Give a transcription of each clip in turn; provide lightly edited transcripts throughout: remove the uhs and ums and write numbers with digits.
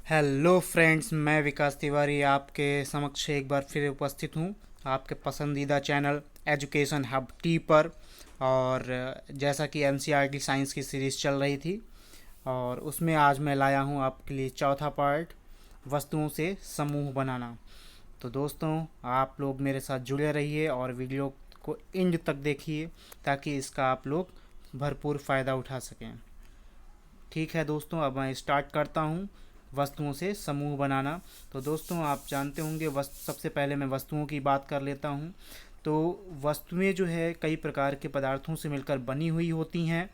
Hello friends, मैं विकास तिवारी आपके समक्ष एक बार फिर उपस्थित हूँ आपके पसंदीदा चैनल एजुकेशन हब टी पर। और जैसा कि एनसीईआरटी साइंस की सीरीज़ चल रही थी और उसमें आज मैं लाया हूँ आपके लिए चौथा पार्ट, वस्तुओं से समूह बनाना। तो दोस्तों, आप लोग मेरे साथ जुड़े रहिए और वीडियो को एंड तक देखिए ताकि इसका आप लोग भरपूर फ़ायदा उठा सकें। ठीक है दोस्तों, अब मैं स्टार्ट करता हूँ वस्तुओं से समूह बनाना। तो दोस्तों, आप जानते होंगे सबसे पहले मैं वस्तुओं की बात कर लेता हूँ। तो वस्तुएं जो है कई प्रकार के पदार्थों से मिलकर बनी हुई होती हैं,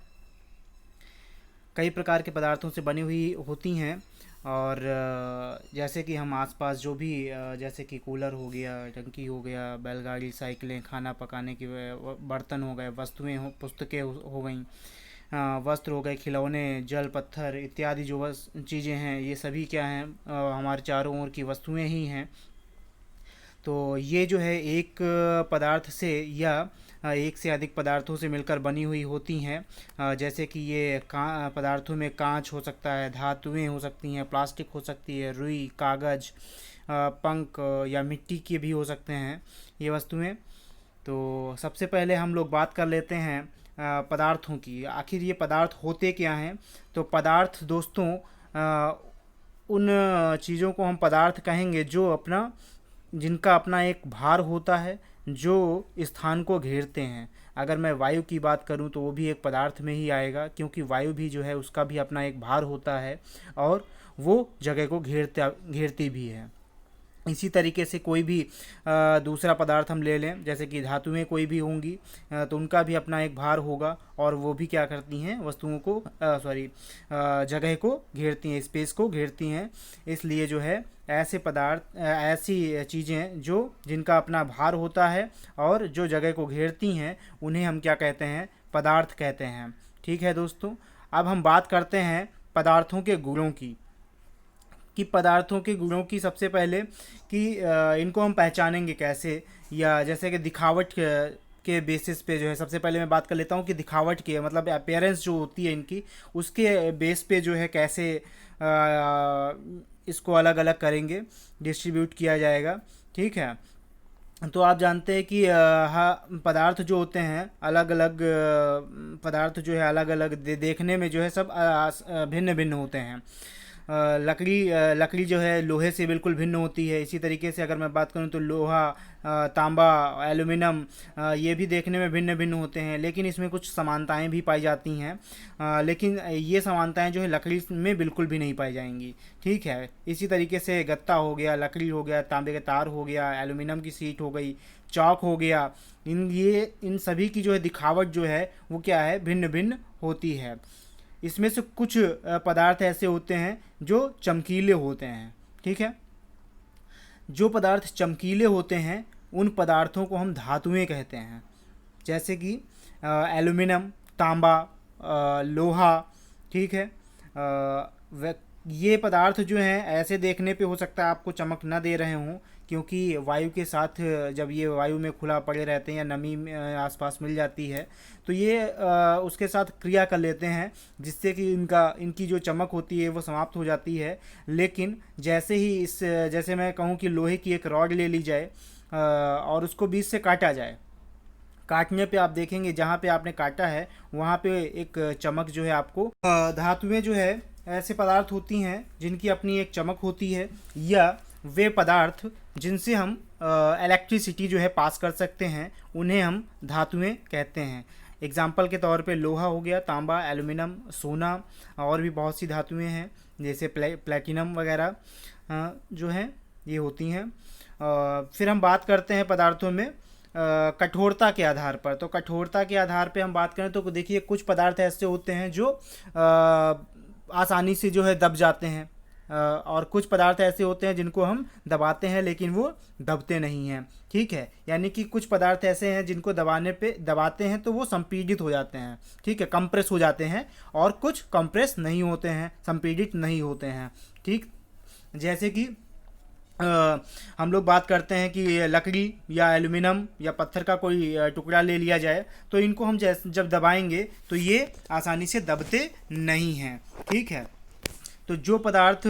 कई प्रकार के पदार्थों से बनी हुई होती हैं। और जैसे कि हम आसपास जो भी जैसे कि कूलर हो गया, टंकी हो गया, बैलगाड़ी, साइकिलें, खाना पकाने के बर्तन हो गए, वस्तुएं हो, पुस्तकें हो गई, वस्त्र हो गए, खिलौने, जल, पत्थर इत्यादि जो चीज़ें हैं, ये सभी क्या हैं, हमारे चारों ओर की वस्तुएं ही हैं। तो ये जो है एक पदार्थ से या एक से अधिक पदार्थों से मिलकर बनी हुई होती हैं। जैसे कि ये पदार्थों में कांच हो सकता है, धातुएं हो सकती हैं, प्लास्टिक हो सकती है, रुई, कागज़, पंख या मिट्टी के भी हो सकते हैं ये वस्तुएं। तो सबसे पहले हम लोग बात कर लेते हैं पदार्थों की। आखिर ये पदार्थ होते क्या हैं? तो पदार्थ दोस्तों, उन चीज़ों को हम पदार्थ कहेंगे जो जिनका अपना एक भार होता है, जो स्थान को घेरते हैं। अगर मैं वायु की बात करूं तो वो भी एक पदार्थ में ही आएगा, क्योंकि वायु भी जो है उसका भी अपना एक भार होता है और वो जगह को घेरती भी है। इसी तरीके से कोई भी दूसरा पदार्थ हम ले लें, जैसे कि धातुएं कोई भी होंगी, तो उनका भी अपना एक भार होगा और वो भी क्या करती हैं, वस्तुओं को जगह को घेरती हैं, स्पेस को घेरती हैं। इसलिए जो है ऐसे पदार्थ, ऐसी चीज़ें जो जिनका अपना भार होता है और जो जगह को घेरती हैं, उन्हें हम क्या कहते हैं, पदार्थ कहते हैं। ठीक है दोस्तों, अब हम बात करते हैं पदार्थों के गुणों की, कि पदार्थों के गुणों की। सबसे पहले कि इनको हम पहचानेंगे कैसे, या जैसे कि दिखावट के बेसिस पे जो है, सबसे पहले मैं बात कर लेता हूँ कि दिखावट की मतलब अपीयरेंस जो होती है इनकी, उसके बेस पे जो है कैसे इसको अलग अलग करेंगे, डिस्ट्रीब्यूट किया जाएगा। ठीक है, तो आप जानते हैं कि हाँ, पदार्थ जो होते हैं अलग अलग, पदार्थ जो है अलग अलग देखने में जो है सब भिन्न भिन्न होते हैं। लकड़ी जो है लोहे से बिल्कुल भिन्न होती है। इसी तरीके से अगर मैं बात करूं तो लोहा, तांबा, एल्युमिनियम, ये भी देखने में भिन्न भिन्न होते हैं, लेकिन इसमें कुछ समानताएं भी पाई जाती हैं। लेकिन ये समानताएं जो है लकड़ी में बिल्कुल भी नहीं पाई जाएंगी। ठीक है, इसी तरीके से गत्ता हो गया, लकड़ी हो गया, तांबे का तार हो गया, एल्युमिनियम की सीट हो गई, चौक हो गया, इन सभी की जो है दिखावट जो है वो क्या है, भिन्न भिन्न होती है। इसमें से कुछ पदार्थ ऐसे होते हैं जो चमकीले होते हैं। ठीक है, जो पदार्थ चमकीले होते हैं उन पदार्थों को हम धातुएं कहते हैं। जैसे कि एल्युमिनियम, तांबा, लोहा। ठीक है, ये पदार्थ जो हैं ऐसे देखने पे हो सकता है आपको चमक न दे रहे हों, क्योंकि वायु के साथ जब ये वायु में खुला पड़े रहते हैं या नमी आसपास मिल जाती है, तो ये उसके साथ क्रिया कर लेते हैं, जिससे कि इनकी जो चमक होती है वो समाप्त हो जाती है। लेकिन जैसे मैं कहूँ कि लोहे की एक रॉड ले ली जाए और उसको बीच से काटा जाए, काटने पे आप देखेंगे जहाँ पे आपने काटा है वहाँ पे एक चमक जो है आपको, धातुएं जो है ऐसे पदार्थ होती हैं जिनकी अपनी एक चमक होती है, या वे पदार्थ जिनसे हम इलेक्ट्रिसिटी जो है पास कर सकते हैं, उन्हें हम धातुएं कहते हैं। एग्जाम्पल के तौर पे लोहा हो गया, तांबा, एल्युमिनियम, सोना, और भी बहुत सी धातुएं हैं जैसे प्लेटिनम वगैरह जो हैं ये होती हैं। फिर हम बात करते हैं पदार्थों में कठोरता के आधार पर। तो कठोरता के आधार पे हम बात करें तो देखिए, कुछ पदार्थ ऐसे होते हैं जो आसानी से जो है दब जाते हैं, और कुछ पदार्थ ऐसे होते हैं जिनको हम दबाते हैं लेकिन वो दबते नहीं हैं। ठीक है, यानी कि कुछ पदार्थ ऐसे हैं जिनको दबाते हैं तो वो संपीड़ित हो जाते हैं। ठीक है, कंप्रेस हो जाते हैं, और कुछ कंप्रेस नहीं होते हैं, संपीड़ित नहीं होते हैं। ठीक, जैसे कि हम लोग बात करते हैं कि लकड़ी या एल्युमिनियम या पत्थर का कोई टुकड़ा ले लिया जाए, तो इनको हम जब दबाएंगे तो ये आसानी से दबते नहीं हैं। ठीक है, तो जो पदार्थ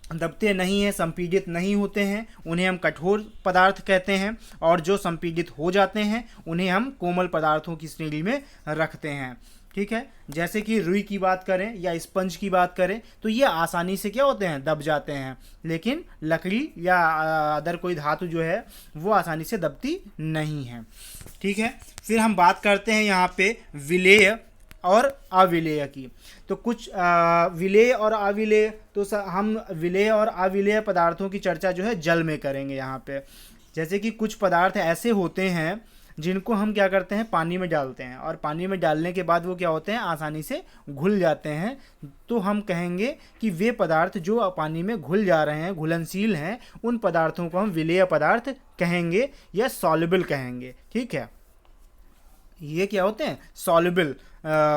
दबते नहीं हैं, संपीड़ित नहीं होते हैं, उन्हें हम कठोर पदार्थ कहते हैं। और जो संपीड़ित हो जाते हैं उन्हें हम कोमल पदार्थों की श्रेणी में रखते हैं। ठीक है, जैसे कि रुई की बात करें या स्पंज की बात करें तो ये आसानी से क्या होते हैं, दब जाते हैं, लेकिन लकड़ी या अदर कोई धातु जो है वो आसानी से दबती नहीं है। ठीक है, फिर हम बात करते हैं यहाँ पे विलेय और अविलेय की। तो कुछ विलेय और अविलेय, तो हम विलेय और अविलेय पदार्थों की चर्चा जो है जल में करेंगे यहाँ पे। जैसे कि कुछ पदार्थ ऐसे होते हैं जिनको हम क्या करते हैं, पानी में डालते हैं, और पानी में डालने के बाद वो क्या होते हैं, आसानी से घुल जाते हैं। तो हम कहेंगे कि वे पदार्थ जो पानी में घुल जा रहे हैं, घुलनशील हैं, उन पदार्थों को हम विलेय पदार्थ कहेंगे या सॉल्युबल कहेंगे। ठीक है, ये क्या होते हैं, सॉल्युबल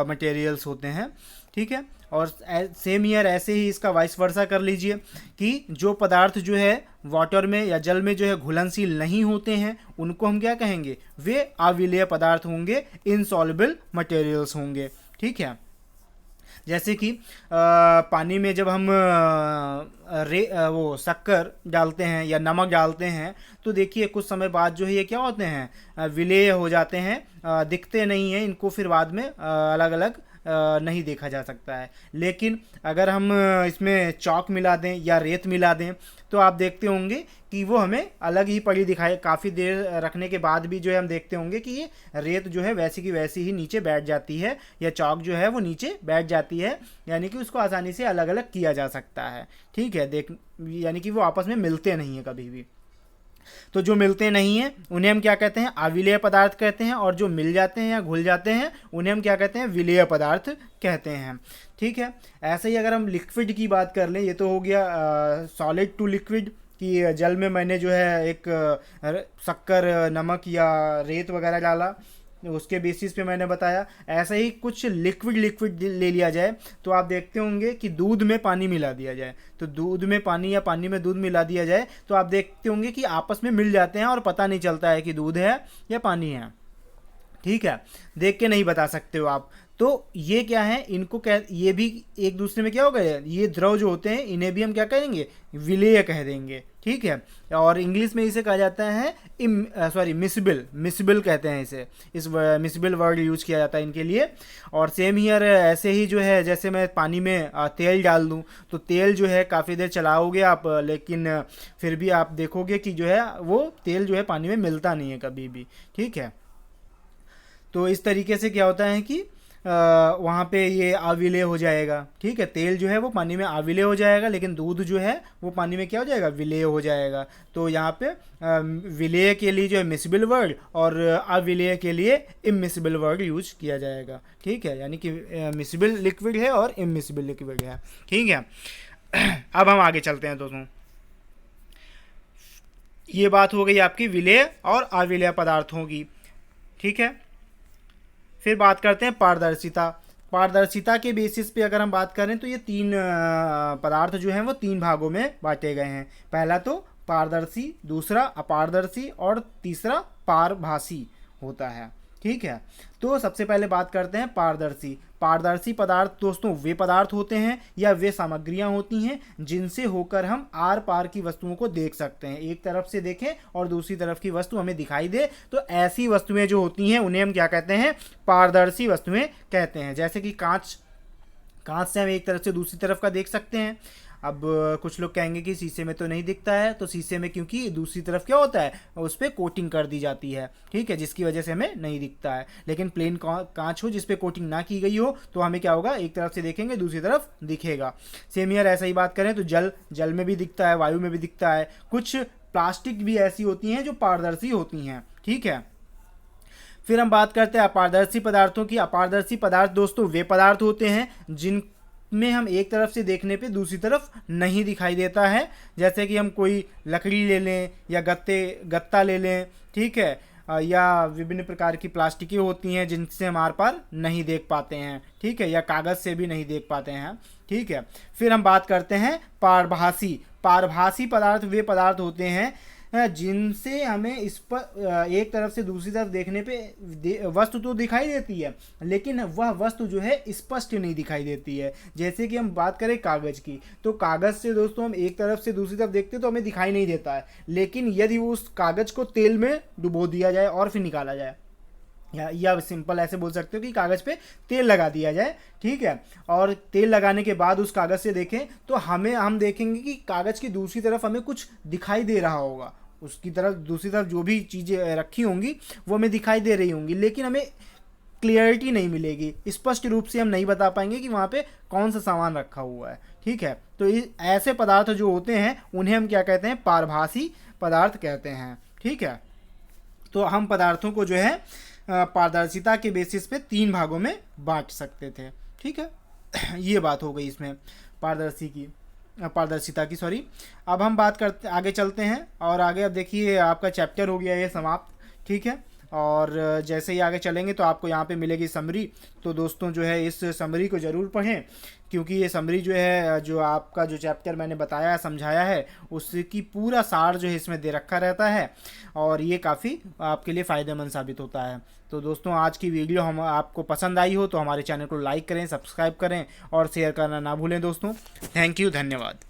मटेरियल्स होते हैं। ठीक है, और सेम ईयर ऐसे ही इसका वाइस वर्सा कर लीजिए कि जो पदार्थ जो है वाटर में या जल में जो है घुलनशील नहीं होते हैं उनको हम क्या कहेंगे, वे अविलेय पदार्थ होंगे, इनसॉल्युबल मटेरियल्स होंगे। ठीक है, जैसे कि पानी में जब हम वो शक्कर डालते हैं या नमक डालते हैं तो देखिए कुछ समय बाद जो है ये क्या होते हैं, विलेय हो जाते हैं, दिखते नहीं हैं, इनको फिर बाद में अलग अलग नहीं देखा जा सकता है। लेकिन अगर हम इसमें चॉक मिला दें या रेत मिला दें तो आप देखते होंगे कि वो हमें अलग ही पड़ी दिखाए, काफ़ी देर रखने के बाद भी जो है हम देखते होंगे कि ये रेत जो है वैसी की वैसी ही नीचे बैठ जाती है, या चॉक जो है वो नीचे बैठ जाती है, यानी कि उसको आसानी से अलग अलग किया जा सकता है। ठीक है, यानी कि वो आपस में मिलते नहीं हैं कभी भी। तो जो मिलते नहीं हैं उन्हें हम क्या कहते हैं, अविलेय पदार्थ कहते हैं, और जो मिल जाते हैं या घुल जाते हैं उन्हें हम क्या कहते हैं, विलेय पदार्थ कहते हैं। ठीक है, ऐसे ही अगर हम लिक्विड की बात कर लें, ये तो हो गया सॉलिड टू लिक्विड, कि जल में मैंने जो है एक शक्कर, नमक या रेत वगैरह डाला, उसके बेसिस पे मैंने बताया। ऐसा ही कुछ लिक्विड ले लिया जाए तो आप देखते होंगे कि दूध में पानी मिला दिया जाए, तो दूध में पानी या पानी में दूध मिला दिया जाए तो आप देखते होंगे कि आपस में मिल जाते हैं और पता नहीं चलता है कि दूध है या पानी है। ठीक है, देख के नहीं बता सकते हो आप। तो ये क्या है, इनको कह, ये भी एक दूसरे में क्या हो गया, ये द्रव जो होते हैं इन्हें भी हम क्या कहेंगे, विलेय कह देंगे। ठीक है, और इंग्लिश में इसे कहा जाता है मिसिबल कहते हैं इसे, इस मिसिबल वर्ड यूज किया जाता है इनके लिए। और सेम हियर ऐसे ही जो है, जैसे मैं पानी में तेल डाल दूं तो तेल जो है काफ़ी देर चलाओगे आप, लेकिन फिर भी आप देखोगे कि जो है वो तेल जो है पानी में मिलता नहीं है कभी भी। ठीक है, तो इस तरीके से क्या होता है कि वहाँ पे ये अविलेय हो जाएगा। ठीक है, तेल जो है वो पानी में अविलेय हो जाएगा, लेकिन दूध जो है वो पानी में क्या हो जाएगा, विलेय हो जाएगा। तो यहाँ पे विलेय के लिए जो है मिसिबल वर्ड और अविलेय के लिए इमिसिबल वर्ड यूज किया जाएगा। ठीक है, यानी कि मिसिबल लिक्विड है और इमिसिबल लिक्विड है। ठीक है, अब हम आगे चलते हैं दोस्तों। ये बात हो गई आपकी विलेय और अविलेय पदार्थों की। ठीक है, फिर बात करते हैं पारदर्शिता। पारदर्शिता के बेसिस पे अगर हम बात करें तो ये तीन पदार्थ जो हैं वो तीन भागों में बांटे गए हैं। पहला तो पारदर्शी, दूसरा अपारदर्शी और तीसरा पारभासी होता है। ठीक है, तो सबसे पहले बात करते हैं पारदर्शी। पारदर्शी पदार्थ दोस्तों वे पदार्थ होते हैं या वे सामग्रियां होती हैं जिनसे होकर हम आर पार की वस्तुओं को देख सकते हैं। एक तरफ से देखें और दूसरी तरफ की वस्तु हमें दिखाई दे, तो ऐसी वस्तुएं जो होती हैं उन्हें हम क्या कहते हैं, पारदर्शी वस्तुएं कहते हैं। जैसे कि कांच से हम एक तरफ से दूसरी तरफ का देख सकते हैं। अब कुछ लोग कहेंगे कि शीशे में तो नहीं दिखता है, तो शीशे में क्योंकि दूसरी तरफ क्या होता है, उस पर कोटिंग कर दी जाती है। ठीक है, जिसकी वजह से हमें नहीं दिखता है। लेकिन प्लेन कांच हो जिस पे कोटिंग ना की गई हो तो हमें क्या होगा, एक तरफ से देखेंगे दूसरी तरफ दिखेगा। सेम ईयर ऐसा ही बात करें तो जल में भी दिखता है, वायु में भी दिखता है। कुछ प्लास्टिक भी ऐसी होती हैं जो पारदर्शी होती हैं। ठीक है, फिर हम बात करते हैं अपारदर्शी पदार्थों की। अपारदर्शी पदार्थ दोस्तों वे पदार्थ होते हैं जिनमें हम एक तरफ से देखने पे दूसरी तरफ नहीं दिखाई देता है। जैसे कि हम कोई लकड़ी ले लें या गत्ता ले लें। ठीक है, या विभिन्न प्रकार की प्लास्टिकें होती हैं जिनसे हम आर पार नहीं देख पाते हैं। ठीक है, या कागज़ से भी नहीं देख पाते हैं। ठीक है, फिर हम बात करते हैं पारभासी। पारभासी पदार्थ वे पदार्थ होते हैं जिनसे हमें इस पर एक तरफ से दूसरी तरफ देखने पे वस्तु तो दिखाई देती है, लेकिन वह वस्तु जो है स्पष्ट नहीं दिखाई देती है। जैसे कि हम बात करें कागज़ की, तो कागज़ से दोस्तों हम एक तरफ से दूसरी तरफ देखते हैं तो हमें दिखाई नहीं देता है, लेकिन यदि वो उस कागज़ को तेल में डुबो दिया जाए और फिर निकाला जाए, या सिंपल ऐसे बोल सकते हो कि कागज़ पे तेल लगा दिया जाए, ठीक है, और तेल लगाने के बाद उस कागज़ से देखें तो हम देखेंगे कि कागज़ की दूसरी तरफ हमें कुछ दिखाई दे रहा होगा, उसकी तरफ दूसरी तरफ जो भी चीज़ें रखी होंगी वो हमें दिखाई दे रही होंगी, लेकिन हमें क्लियरिटी नहीं मिलेगी, स्पष्ट रूप से हम नहीं बता पाएंगे कि वहाँ पे कौन सा सामान रखा हुआ है, ठीक है। तो ऐसे पदार्थ जो होते हैं उन्हें हम क्या कहते हैं, पारभासी पदार्थ कहते हैं, ठीक है। तो हम पदार्थों को जो है पारदर्शिता के बेसिस पे 3 भागों में बांट सकते थे, ठीक है। ये बात हो गई इसमें पारदर्शिता की, सॉरी। अब हम बात करते आगे चलते हैं, और आगे अब देखिए आपका चैप्टर हो गया ये समाप्त, ठीक है। और जैसे ही आगे चलेंगे तो आपको यहाँ पे मिलेगी समरी। तो दोस्तों जो है इस समरी को ज़रूर पढ़ें, क्योंकि ये समरी जो है, जो आपका जो चैप्टर मैंने बताया समझाया है, उसकी पूरा सार जो है इसमें दे रखा रहता है, और ये काफ़ी आपके लिए फ़ायदेमंद साबित होता है। तो दोस्तों आज की वीडियो हम आपको पसंद आई हो तो हमारे चैनल को लाइक करें, सब्सक्राइब करें और शेयर करना ना भूलें दोस्तों। थैंक यू, धन्यवाद।